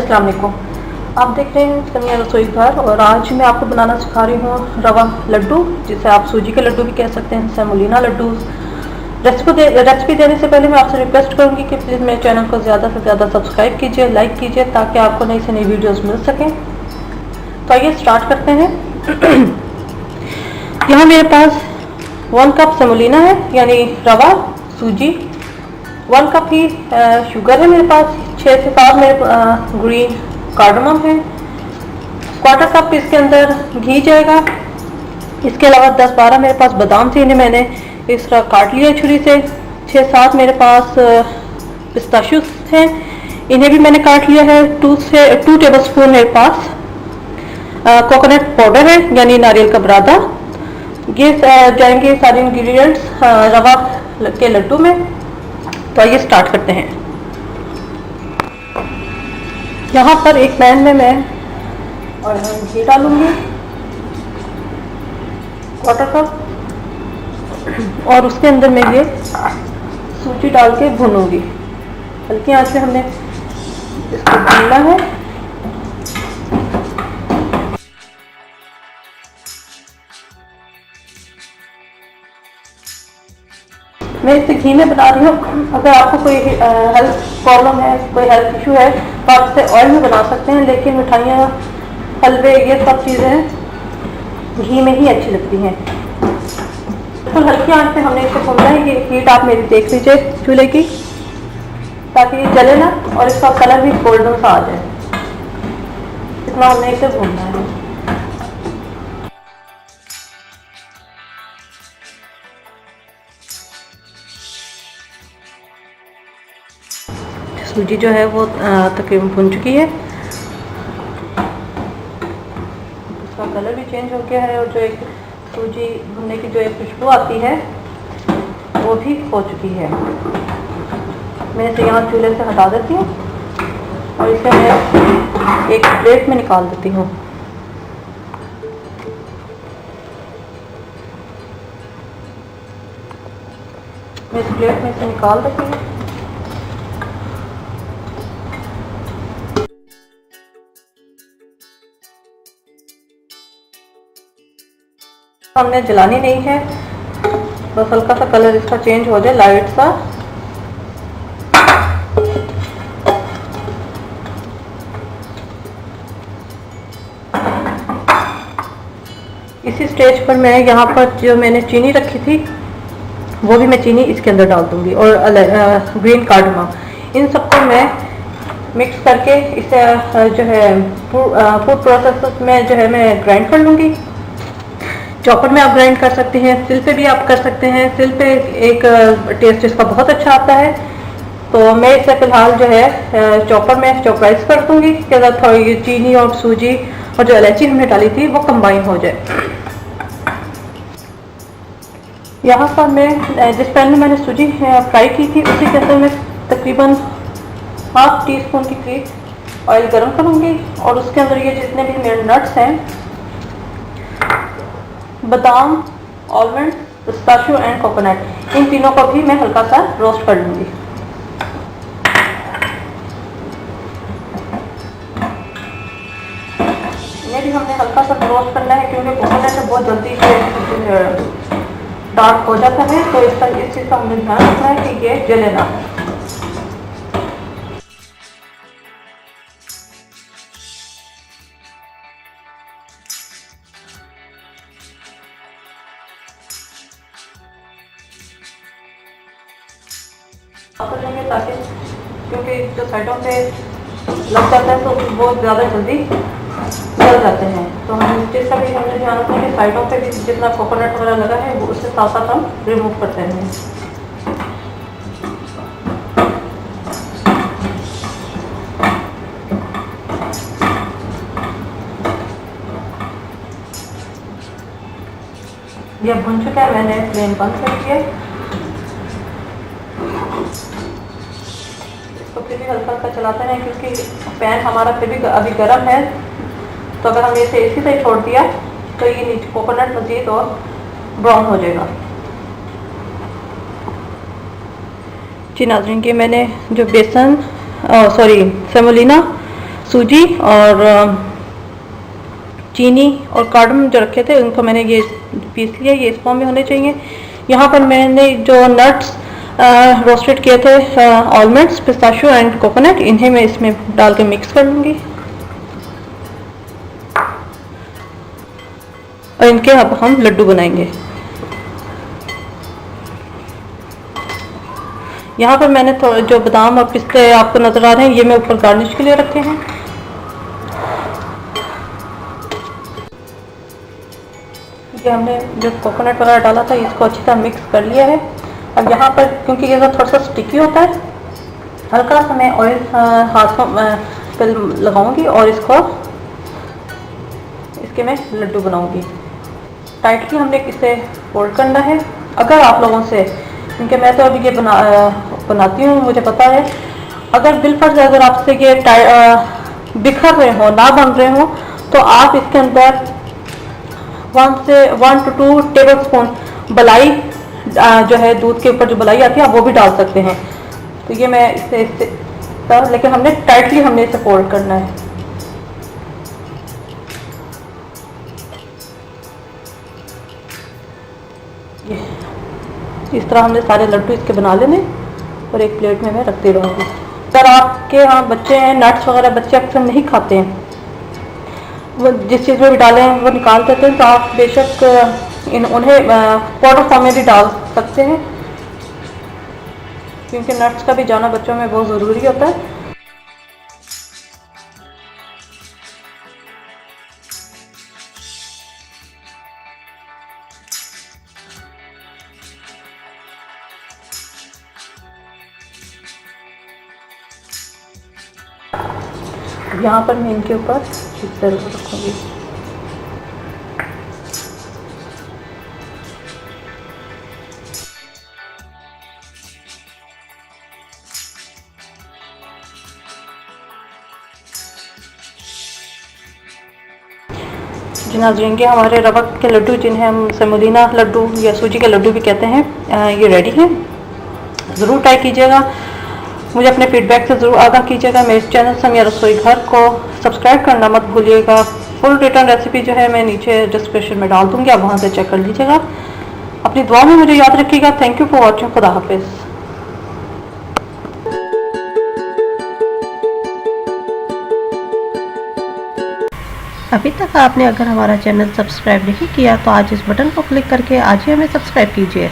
अस्सलाम वालेकुम। आप देख रहे हैं समिया रसोई घर और आज मैं आपको बनाना सिखा रही हूँ रवा लड्डू, जिसे आप सूजी के लड्डू भी कह सकते हैं, सेमोलिना लड्डू। रेसिपी देने से पहले मैं आपसे रिक्वेस्ट करूँगी कि प्लीज़ मेरे चैनल को ज़्यादा से ज़्यादा सब्सक्राइब कीजिए, लाइक कीजिए, ताकि आपको नई से नई वीडियोज़ मिल सकें। तो आइए स्टार्ट करते हैं। यहाँ मेरे पास 1 कप सेमोलिना है, यानी रवा सूजी। 1 कप ही शुगर है मेरे पास। 6 से 7 मेरे ग्रीन कार्डमम है। 1/4 कप इसके अंदर घी जाएगा। इसके अलावा 10-12 मेरे पास बादाम थे, इन्हें मैंने इस तरह काट लिया छुरी से। 6-7 मेरे पास पिस्ताशियोस हैं, इन्हें भी मैंने काट लिया है। 2 टेबलस्पून मेरे पास कोकोनट पाउडर है, यानी नारियल का बुरादा। ये जाएंगे सारे इंग्रेडिएंट्स रवा के लड्डू में। तो आइए स्टार्ट करते हैं। यहाँ पर एक पैन में मैं घी डालूंगी 1/4 कप, और उसके अंदर मैं ये सूजी डाल के भूनूंगी। हल्की आंच पे हमने इसको भूनना है। मैं इसे घी में बना रही हूँ। अगर आपको कोई हेल्थ प्रॉब्लम है, कोई हेल्थ इशू है, तो आप इसे ऑयल में बना सकते हैं, लेकिन मिठाइयाँ, हलवे, ये सब चीज़ें घी में ही अच्छी लगती हैं। बिल्कुल हल्की आंच पे हमने इसे भूनना है। ये हीट आप मेरी देख लीजिए चूल्हे की, ताकि ये जले ना और इसका कलर भी गोल्डन सा आ जाए। इतना हमने इसे भूनना है। सूजी जो है वो तकरीबन भुन चुकी है। इसका कलर भी चेंज हो गया है, और जो एक सूजी भुनने की जो एक खुशबू आती है वो भी हो चुकी है। मैं इसे यहाँ चूल्हे से हटा देती हूँ और इसे मैं एक प्लेट में निकाल देती हूँ। मैं इस प्लेट में इसे निकाल देती हूँ। हमने जलानी नहीं है, बस हल्का सा कलर इसका चेंज हो जाए, लाइट सा। इसी स्टेज पर मैं यहाँ पर जो मैंने चीनी रखी थी, वो भी मैं चीनी इसके अंदर डाल दूंगी, और ग्रीन कार्डमम। इन सबको मैं मिक्स करके इसे जो है फूड प्रोसेसर में जो है मैं ग्राइंड कर लूँगी। चॉपर में आप ग्राइंड कर सकते हैं, सिल पे भी आप कर सकते हैं। सिल पे एक टेस्ट इसका बहुत अच्छा आता है। तो मैं इसे फिलहाल जो है चॉपर में चॉपराइज कर दूंगी, कि थोड़ी चीनी और सूजी और जो इलायची हमने डाली थी वो कंबाइन हो जाए। यहाँ पर मैं जिस पैन में मैंने सूजी फ्राई की थी, उसी के अंदर मैं तकरीबन 1/2 टीस्पून के करीब ऑयल गर्म करूँगी, और उसके अंदर ये जितने भी मेरे नट्स हैं, बादाम, आलमंड, पिस्ताशियो एंड कोकोनट, इन तीनों को भी मैं हल्का सा रोस्ट कर लूँगी। इन्हें भी हमने हल्का सा रोस्ट करना है, क्योंकि कोकोनट बहुत जल्दी से डार्क हो जाता है। तो इस चीज़ का हमें ध्यान रखना है कि ये जले ना। कर लेंगे, ताकि क्योंकि जो साइडों पे लग जाता है तो वो ज़्यादा जल्दी जल जाते हैं। तो हम जिसका भी हमने ध्यान रखना है कि साइडों पे भी जितना कोकोनट वगैरह लगा है वो उससे साथ साथ हम रिमूव करते हैं। ये भुन चुका है, मैंने फ्लेम बंद कर दिया। तो फिर भी हल्का हल्का चलाते हैं, क्योंकि पैन हमारा फिर भी अभी गर्म है। तो अगर हमने इसे इसी तरह छोड़ दिया तो ये नीचे कोकोनट मज़ीद और ब्राउन हो जाएगा। जी नाज़रीन, ये मैंने जो बेसन सेमोलिना सूजी और चीनी और कार्डमम जो रखे थे उनको मैंने ये पीस लिया, ये इस फॉर्म में होने चाहिए। यहाँ पर मैंने जो नट्स रोस्टेड किए थे, आलमंड्स, पिस्ताशियो एंड कोकोनट, इन्हें मैं इसमें डाल के मिक्स कर लूँगी और इनके अब हम लड्डू बनाएंगे। यहाँ पर मैंने जो बादाम और पिस्ते आपको नज़र आ रहे हैं, ये मैं ऊपर गार्निश के लिए रखे हैं। ये हमने जो कोकोनट वगैरह डाला था इसको अच्छी तरह मिक्स कर लिया है। अब यहाँ पर क्योंकि ये थोड़ा सा स्टिकी होता है, हल्का सा मैं ऑयल हाथों पे लगाऊंगी और इसके मैं लड्डू बनाऊंगी। टाइटली हमने इसे फोल्ड करना है। अगर आप लोगों से, क्योंकि मैं तो अभी ये बनाती हूँ, मुझे पता है, अगर बिलफर्ज अगर आपसे ये बिखर रहे हो, ना बन रहे हो, तो आप इसके अंदर 1 to 2 टेबल स्पून मलाई जो है दूध के ऊपर जो मलाई आती है आप वो भी डाल सकते हैं। तो ये मैं इससे लेकिन हमने टाइटली इसे फोल्ड करना है। ये इस तरह हमने सारे लड्डू इसके बना लेने और एक प्लेट में मैं रखती रहूँगी। अगर आपके यहाँ बच्चे हैं, नट्स वगैरह बच्चे अक्सर नहीं खाते हैं, वो जिस चीज़ में भी डालें वो निकाल देते हैं, तो आप बेशक उन्हें पाउडर फॉर्म में भी डाल सकते हैं, क्योंकि नट्स का भी जाना बच्चों में बहुत ज़रूरी होता है। यहाँ पर मैं इनके ऊपर इस तरह रखूँगी। जी नाज़रीन, ये हमारे रवा के लड्डू, जिन्हें हम सेमोलिना लड्डू या सूजी के लड्डू भी कहते हैं, ये रेडी हैं। ज़रूर ट्राई कीजिएगा, मुझे अपने फीडबैक से ज़रूर आगाह कीजिएगा। मेरे चैनल समिया रसोई घर को सब्सक्राइब करना मत भूलिएगा। फुल रिटर्न रेसिपी जो है मैं नीचे डिस्क्रिप्शन में डाल दूँगी, आप वहाँ से चेक कर लीजिएगा। अपनी दुआ में मुझे याद रखिएगा। Thank you for watching. खुदा हाफिज़। अभी तक आपने अगर हमारा चैनल सब्सक्राइब नहीं किया तो आज इस बटन को क्लिक करके आज ही हमें सब्सक्राइब कीजिए।